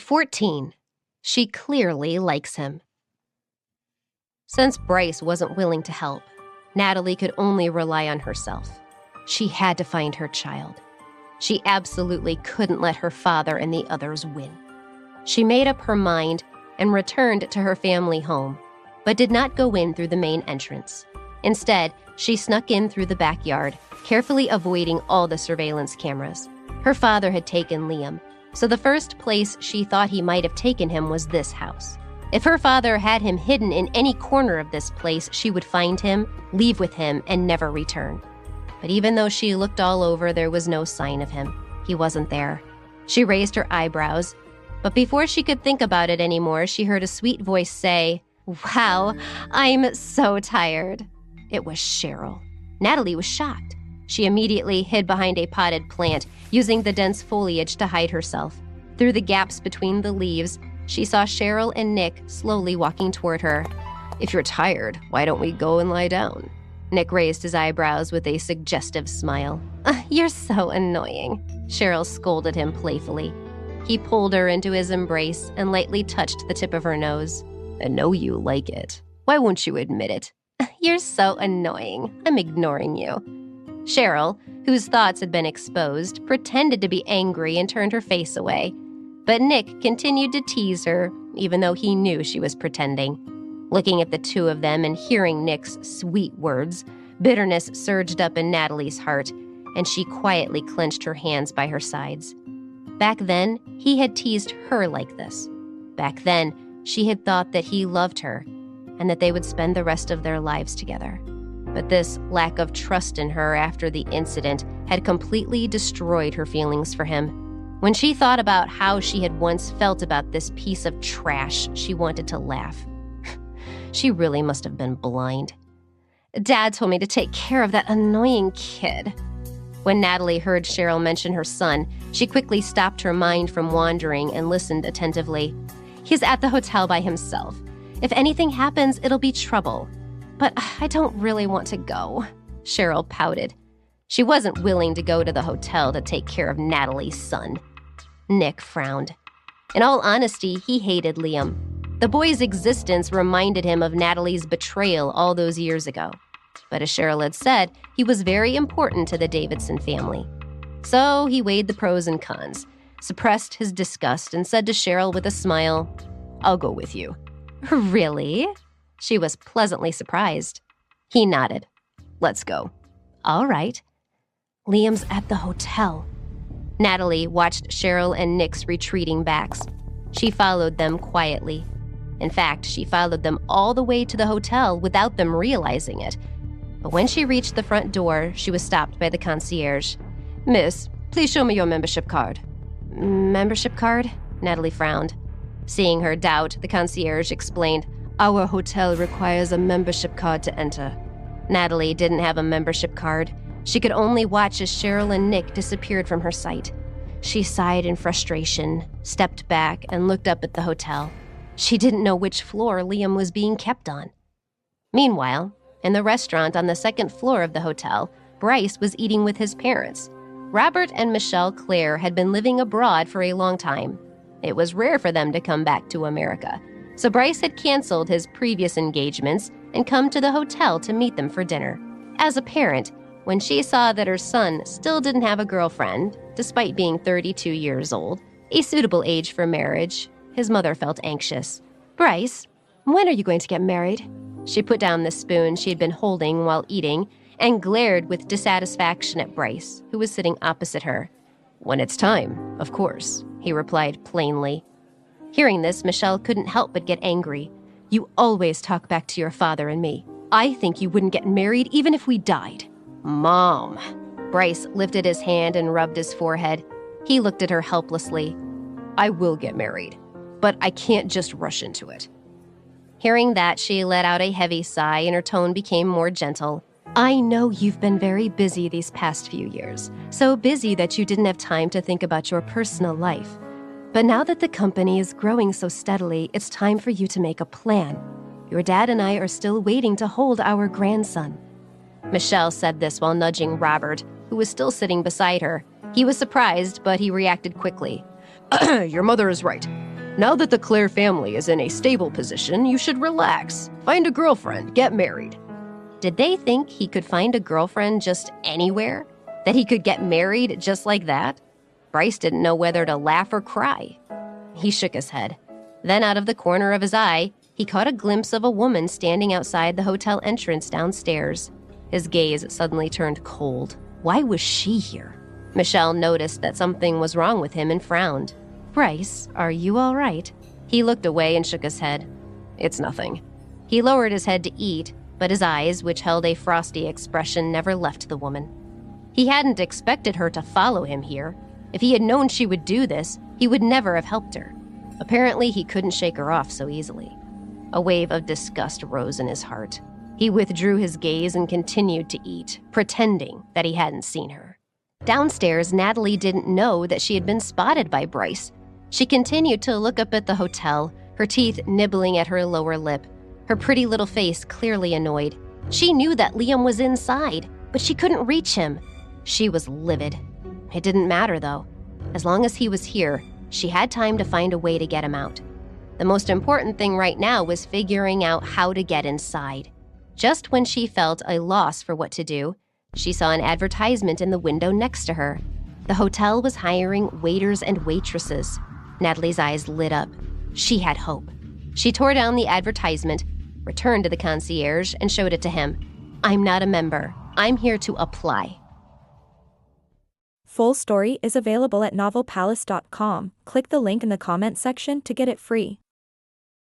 14. She clearly likes him. Since Bryce wasn't willing to help, Natalie could only rely on herself. She had to find her child. She absolutely couldn't let her father and the others win. She made up her mind and returned to her family home, but did not go in through the main entrance. Instead, she snuck in through the backyard, carefully avoiding all the surveillance cameras. Her father had taken Liam, so the first place she thought he might have taken him was this house. If her father had him hidden in any corner of this place, she would find him, leave with him, and never return. But even though she looked all over, there was no sign of him. He wasn't there. She raised her eyebrows, but before she could think about it anymore, she heard a sweet voice say, "Wow, I'm so tired." It was Cheryl. Natalie was shocked. She immediately hid behind a potted plant, using the dense foliage to hide herself. Through the gaps between the leaves, she saw Cheryl and Nick slowly walking toward her. "If you're tired, why don't we go and lie down?" Nick raised his eyebrows with a suggestive smile. "You're so annoying," Cheryl scolded him playfully. He pulled her into his embrace and lightly touched the tip of her nose. "I know you like it. Why won't you admit it?" "You're so annoying. I'm ignoring you." Cheryl, whose thoughts had been exposed, pretended to be angry and turned her face away. But Nick continued to tease her, even though he knew she was pretending. Looking at the two of them and hearing Nick's sweet words, bitterness surged up in Natalie's heart, and she quietly clenched her hands by her sides. Back then, he had teased her like this. Back then, she had thought that he loved her and that they would spend the rest of their lives together. But this lack of trust in her after the incident had completely destroyed her feelings for him. When she thought about how she had once felt about this piece of trash, she wanted to laugh. She really must have been blind. "Dad told me to take care of that annoying kid." When Natalie heard Cheryl mention her son, she quickly stopped her mind from wandering and listened attentively. "He's at the hotel by himself. If anything happens, it'll be trouble. But I don't really want to go," Cheryl pouted. She wasn't willing to go to the hotel to take care of Natalie's son. Nick frowned. In all honesty, he hated Liam. The boy's existence reminded him of Natalie's betrayal all those years ago. But as Cheryl had said, he was very important to the Davidson family. So he weighed the pros and cons, suppressed his disgust, and said to Cheryl with a smile, "I'll go with you." "Really?" She was pleasantly surprised. He nodded. "Let's go." "All right." "Liam's at the hotel." Natalie watched Cheryl and Nick's retreating backs. She followed them quietly. In fact, she followed them all the way to the hotel without them realizing it. But when she reached the front door, she was stopped by the concierge. "Miss, please show me your membership card." "Membership card?" Natalie frowned. Seeing her doubt, the concierge explained, "Our hotel requires a membership card to enter." Natalie didn't have a membership card. She could only watch as Cheryl and Nick disappeared from her sight. She sighed in frustration, stepped back, and looked up at the hotel. She didn't know which floor Liam was being kept on. Meanwhile, in the restaurant on the second floor of the hotel, Bryce was eating with his parents. Robert and Michelle Claire had been living abroad for a long time. It was rare for them to come back to America, so Bryce had canceled his previous engagements and come to the hotel to meet them for dinner. As a parent, when she saw that her son still didn't have a girlfriend, despite being 32 years old, a suitable age for marriage, his mother felt anxious. "Bryce, when are you going to get married?" She put down the spoon she had been holding while eating and glared with dissatisfaction at Bryce, who was sitting opposite her. "When it's time, of course," he replied plainly. Hearing this, Michelle couldn't help but get angry. "You always talk back to your father and me. I think you wouldn't get married even if we died." "Mom." Bryce lifted his hand and rubbed his forehead. He looked at her helplessly. "I will get married, but I can't just rush into it." Hearing that, she let out a heavy sigh and her tone became more gentle. "I know you've been very busy these past few years, so busy that you didn't have time to think about your personal life. But now that the company is growing so steadily, it's time for you to make a plan. Your dad and I are still waiting to hold our grandson." Michelle said this while nudging Robert, who was still sitting beside her. He was surprised, but he reacted quickly. "Your mother is right. Now that the Clare family is in a stable position, you should relax. Find a girlfriend, get married. Did they think he could find a girlfriend just anywhere? That he could get married just like that? Bryce didn't know whether to laugh or cry. He shook his head. Then out of the corner of his eye, he caught a glimpse of a woman standing outside the hotel entrance downstairs. His gaze suddenly turned cold. Why was she here? Michelle noticed that something was wrong with him and frowned. Bryce, are you all right? He looked away and shook his head. It's nothing. He lowered his head to eat, but his eyes, which held a frosty expression, never left the woman. He hadn't expected her to follow him here. If he had known she would do this, he would never have helped her. Apparently, he couldn't shake her off so easily. A wave of disgust rose in his heart. He withdrew his gaze and continued to eat, pretending that he hadn't seen her. Downstairs, Natalie didn't know that she had been spotted by Bryce. She continued to look up at the hotel, her teeth nibbling at her lower lip, her pretty little face clearly annoyed. She knew that Liam was inside, but she couldn't reach him. She was livid. It didn't matter, though. As long as he was here, she had time to find a way to get him out. The most important thing right now was figuring out how to get inside. Just when she felt a loss for what to do, she saw an advertisement in the window next to her. The hotel was hiring waiters and waitresses. Natalie's eyes lit up. She had hope. She tore down the advertisement, returned to the concierge, and showed it to him. I'm not a member. I'm here to apply. Full story is available at novelpalace.com. Click the link in the comment section to get it free.